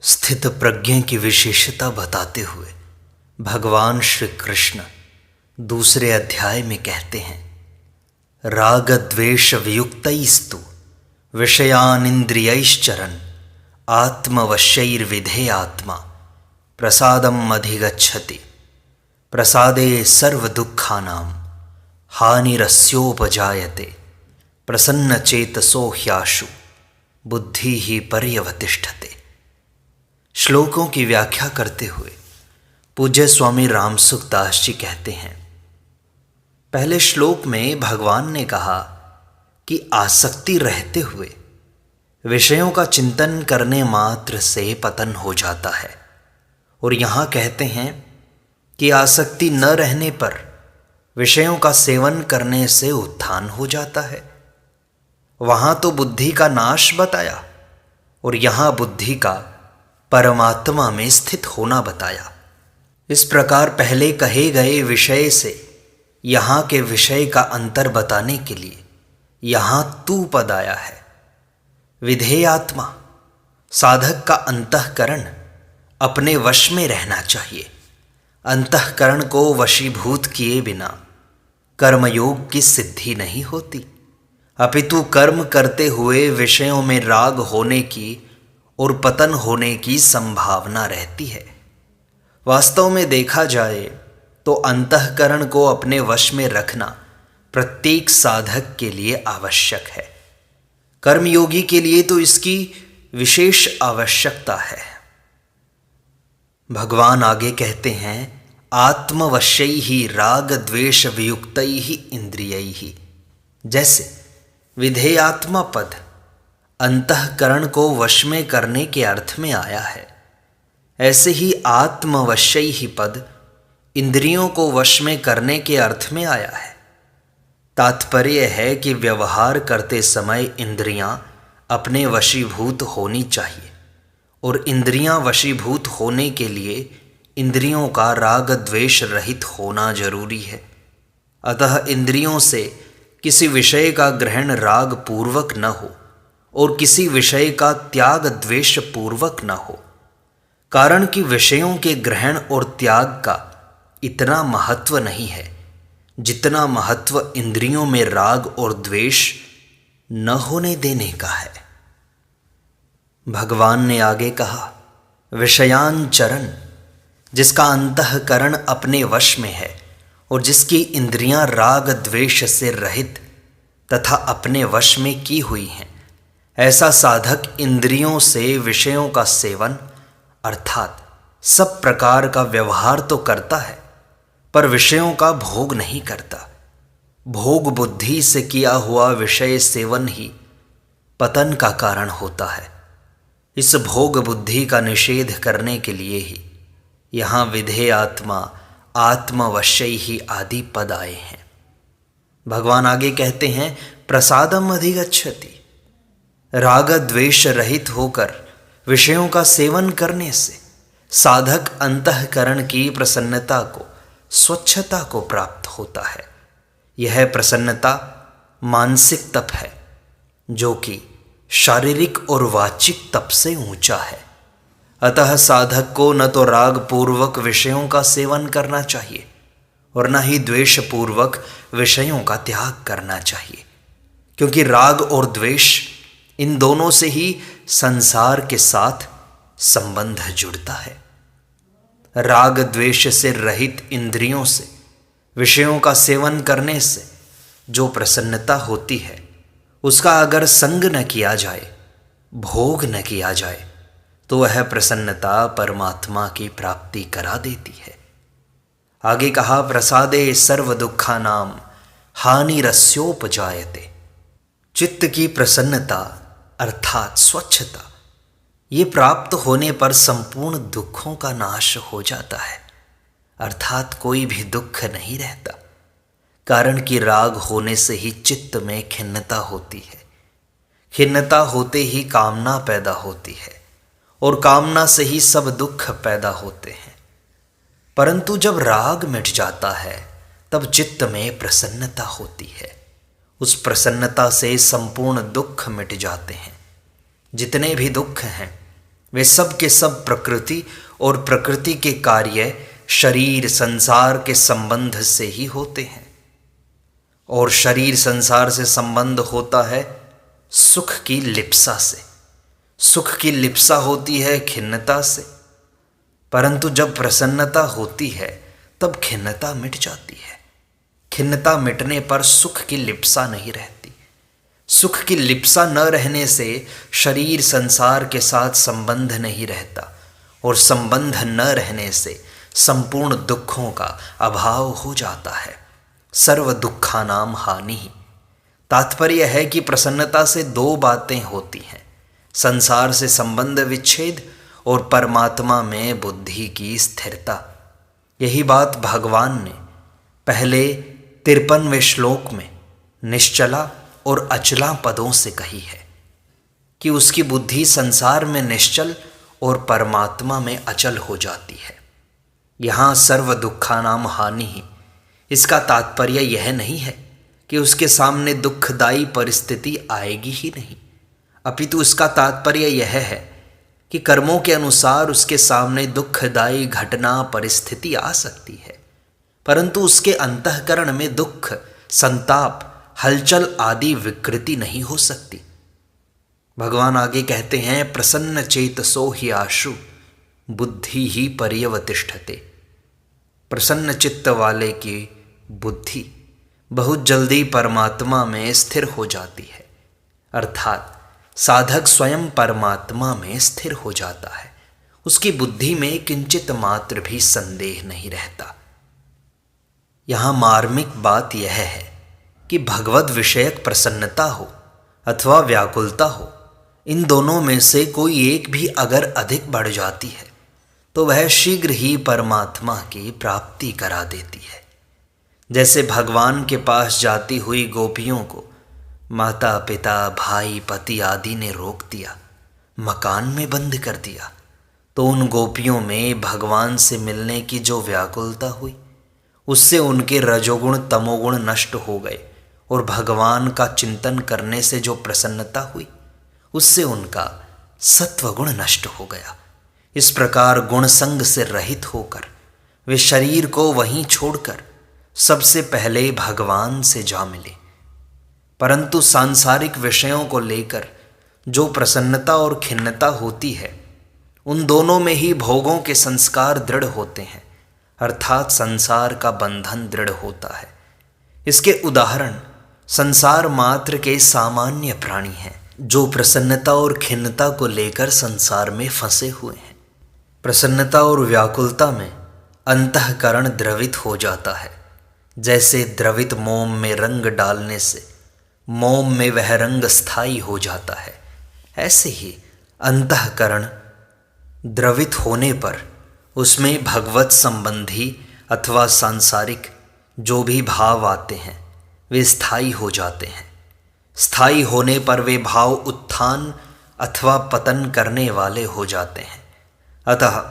स्थित प्रज्ञ की विशेषता बताते हुए भगवान श्री कृष्ण दूसरे अध्याय में कहते हैं, राग द्वेष वियुक्तैस्तु विषयानिन्द्रियैश्चरन् आत्मवश्यैर्विधेयात्मा प्रसादम् अधिगच्छति। प्रसादे सर्वदुःखानां हानिरस्योपजायते प्रसन्नचेतसो ह्याशु बुद्धिः पर्यवतिष्ठते। श्लोकों की व्याख्या करते हुए पूज्य स्वामी रामसुखदास जी कहते हैं, पहले श्लोक में भगवान ने कहा कि आसक्ति रहते हुए विषयों का चिंतन करने मात्र से पतन हो जाता है, और यहाँ कहते हैं कि आसक्ति न रहने पर विषयों का सेवन करने से उत्थान हो जाता है। वहाँ तो बुद्धि का नाश बताया और यहाँ बुद्धि का परमात्मा में स्थित होना बताया। इस प्रकार पहले कहे गए विषय से यहाँ के विषय का अंतर बताने के लिए यहाँ तू पद आया है। विधेयात्मा, साधक का अंतःकरण अपने वश में रहना चाहिए। अंतःकरण को वशीभूत किए बिना कर्मयोग की सिद्धि नहीं होती, अपितु कर्म करते हुए विषयों में राग होने की और पतन होने की संभावना रहती है। वास्तव में देखा जाए तो अंतःकरण को अपने वश में रखना प्रत्येक साधक के लिए आवश्यक है। कर्मयोगी के लिए तो इसकी विशेष आवश्यकता है। भगवान आगे कहते हैं, आत्मवश्यैः राग द्वेष वियुक्तैः इंद्रियैः। जैसे विधेयात्मा पद अंतःकरण को वश में करने के अर्थ में आया है, ऐसे ही आत्मवश्यैः पद इंद्रियों को वश में करने के अर्थ में आया है। तात्पर्य है कि व्यवहार करते समय इंद्रियां अपने वशीभूत होनी चाहिए, और इंद्रियां वशीभूत होने के लिए इंद्रियों का राग द्वेष रहित होना जरूरी है। अतः इंद्रियों से किसी विषय का ग्रहण राग पूर्वक न हो और किसी विषय का त्याग द्वेष पूर्वक न हो, कारण कि विषयों के ग्रहण और त्याग का इतना महत्व नहीं है जितना महत्व इंद्रियों में राग और द्वेष न होने देने का है। भगवान ने आगे कहा, विषयांचरण, जिसका अंतःकरण अपने वश में है और जिसकी इंद्रियां राग द्वेष से रहित तथा अपने वश में की हुई हैं, ऐसा साधक इंद्रियों से विषयों का सेवन अर्थात सब प्रकार का व्यवहार तो करता है, पर विषयों का भोग नहीं करता। भोग बुद्धि से किया हुआ विषय सेवन ही पतन का कारण होता है। इस भोग बुद्धि का निषेध करने के लिए ही यहाँ विधेयात्मा, आत्मवश्यैः आदि पद आए हैं। भगवान आगे कहते हैं, प्रसादम अधिगच्छति। राग द्वेष रहित होकर विषयों का सेवन करने से साधक अंतःकरण की प्रसन्नता को, स्वच्छता को प्राप्त होता है। यह प्रसन्नता मानसिक तप है, जो कि शारीरिक और वाचिक तप से ऊंचा है। अतः साधक को न तो राग पूर्वक विषयों का सेवन करना चाहिए और न ही द्वेष पूर्वक विषयों का त्याग करना चाहिए, क्योंकि राग और द्वेष इन दोनों से ही संसार के साथ संबंध जुड़ता है। राग द्वेष से रहित इंद्रियों से विषयों का सेवन करने से जो प्रसन्नता होती है, उसका अगर संग न किया जाए, भोग न किया जाए, तो वह प्रसन्नता परमात्मा की प्राप्ति करा देती है। आगे कहा, प्रसादे सर्व दुखानाम हानिरस्योपजायते। चित्त की प्रसन्नता अर्थात स्वच्छता, ये प्राप्त होने पर संपूर्ण दुखों का नाश हो जाता है, अर्थात कोई भी दुख नहीं रहता, कारण कि राग होने से ही चित्त में खिन्नता होती है। खिन्नता होते ही कामना पैदा होती है और कामना से ही सब दुख पैदा होते हैं। परंतु जब राग मिट जाता है तब चित्त में प्रसन्नता होती है। उस प्रसन्नता से संपूर्ण दुख मिट जाते हैं। जितने भी दुख हैं वे सब के सब प्रकृति और प्रकृति के कार्य शरीर संसार के संबंध से ही होते हैं। और शरीर संसार से संबंध होता है सुख की लिप्सा से। सुख की लिप्सा होती है खिन्नता से, परंतु जब प्रसन्नता होती है तब खिन्नता मिट जाती है। खिन्नता मिटने पर सुख की लिप्सा नहीं रहती। सुख की लिप्सा न रहने से शरीर संसार के साथ संबंध नहीं रहता, और संबंध न रहने से संपूर्ण दुखों का अभाव हो जाता है। सर्व दुखानाम हानि। तात्पर्य है कि प्रसन्नता से दो बातें होती हैं, संसार से संबंध विच्छेद और परमात्मा में बुद्धि की स्थिरता। यही बात भगवान ने पहले 53वें श्लोक में निश्चला और अचला पदों से कही है कि उसकी बुद्धि संसार में निश्चल और परमात्मा में अचल हो जाती है। यहाँ सर्व दुखानाम हानि, इसका तात्पर्य यह नहीं है कि उसके सामने दुखदायी परिस्थिति आएगी ही नहीं, अपितु इसका तात्पर्य यह है कि कर्मों के अनुसार उसके सामने दुखदायी घटना परिस्थिति आ सकती है, परंतु उसके अंतःकरण में दुख, संताप, हलचल आदि विकृति नहीं हो सकती। भगवान आगे कहते हैं, प्रसन्न चेतसो हि आशु बुद्धि ही पर्यवतिष्ठते। प्रसन्न चित्त वाले की बुद्धि बहुत जल्दी परमात्मा में स्थिर हो जाती है, अर्थात साधक स्वयं परमात्मा में स्थिर हो जाता है। उसकी बुद्धि में किंचित मात्र भी संदेह नहीं रहता। यहाँ मार्मिक बात यह है कि भगवद विषयक प्रसन्नता हो अथवा व्याकुलता हो, इन दोनों में से कोई एक भी अगर अधिक बढ़ जाती है तो वह शीघ्र ही परमात्मा की प्राप्ति करा देती है। जैसे भगवान के पास जाती हुई गोपियों को माता पिता भाई पति आदि ने रोक दिया, मकान में बंद कर दिया, तो उन गोपियों में भगवान से मिलने की जो व्याकुलता हुई, उससे उनके रजोगुण तमोगुण नष्ट हो गए, और भगवान का चिंतन करने से जो प्रसन्नता हुई, उससे उनका सत्वगुण नष्ट हो गया। इस प्रकार गुण संग से रहित होकर वे शरीर को वहीं छोड़कर सबसे पहले भगवान से जा मिले। परंतु सांसारिक विषयों को लेकर जो प्रसन्नता और खिन्नता होती है, उन दोनों में ही भोगों के संस्कार दृढ़ होते हैं, अर्थात संसार का बंधन दृढ़ होता है। इसके उदाहरण संसार मात्र के सामान्य प्राणी हैं, जो प्रसन्नता और खिन्नता को लेकर संसार में फंसे हुए हैं। प्रसन्नता और व्याकुलता में अंतःकरण द्रवित हो जाता है। जैसे द्रवित मोम में रंग डालने से मोम में वह रंग स्थायी हो जाता है, ऐसे ही अंतःकरण द्रवित होने पर उसमें भगवत संबंधी अथवा सांसारिक जो भी भाव आते हैं वे स्थायी हो जाते हैं। स्थायी होने पर वे भाव उत्थान अथवा पतन करने वाले हो जाते हैं। अतः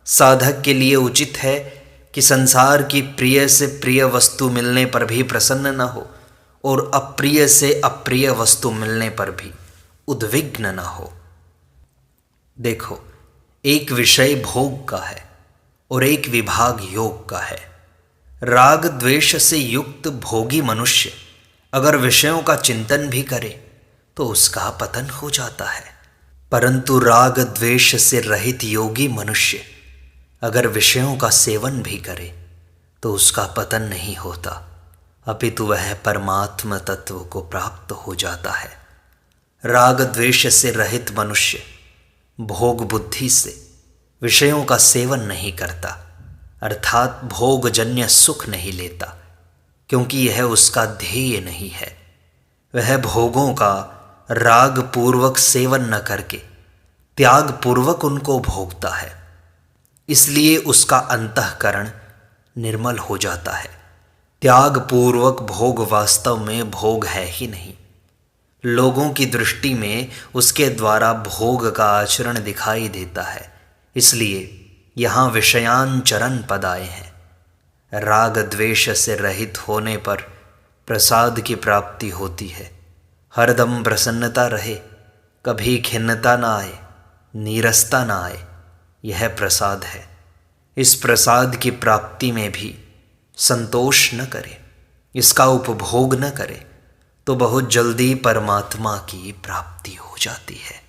साधक के लिए उचित है कि संसार की प्रिय से प्रिय वस्तु मिलने पर भी प्रसन्न न हो, और अप्रिय से अप्रिय वस्तु मिलने पर भी उद्विग्न न हो। देखो, एक विषय भोग का है और एक विभाग योग का है। राग द्वेष से युक्त भोगी मनुष्य अगर विषयों का चिंतन भी करे तो उसका पतन हो जाता है, परंतु राग द्वेष से रहित योगी मनुष्य अगर विषयों का सेवन भी करे तो उसका पतन नहीं होता, अपितु वह परमात्म तत्व को प्राप्त हो जाता है। राग द्वेष से रहित मनुष्य भोग बुद्धि से विषयों का सेवन नहीं करता, अर्थात भोगजन्य सुख नहीं लेता, क्योंकि यह उसका ध्येय नहीं है। वह भोगों का राग पूर्वक सेवन न करके त्याग पूर्वक उनको भोगता है, इसलिए उसका अंतःकरण निर्मल हो जाता है। त्याग पूर्वक भोग वास्तव में भोग है ही नहीं। लोगों की दृष्टि में उसके द्वारा भोग का आचरण दिखाई देता है, इसलिए यहाँ विषयांचरण पद आए हैं। राग द्वेष से रहित होने पर प्रसाद की प्राप्ति होती है। हरदम प्रसन्नता रहे, कभी खिन्नता न आए, नीरसता ना आए, यह प्रसाद है। इस प्रसाद की प्राप्ति में भी संतोष न करे, इसका उपभोग न करे, तो बहुत जल्दी परमात्मा की प्राप्ति हो जाती है।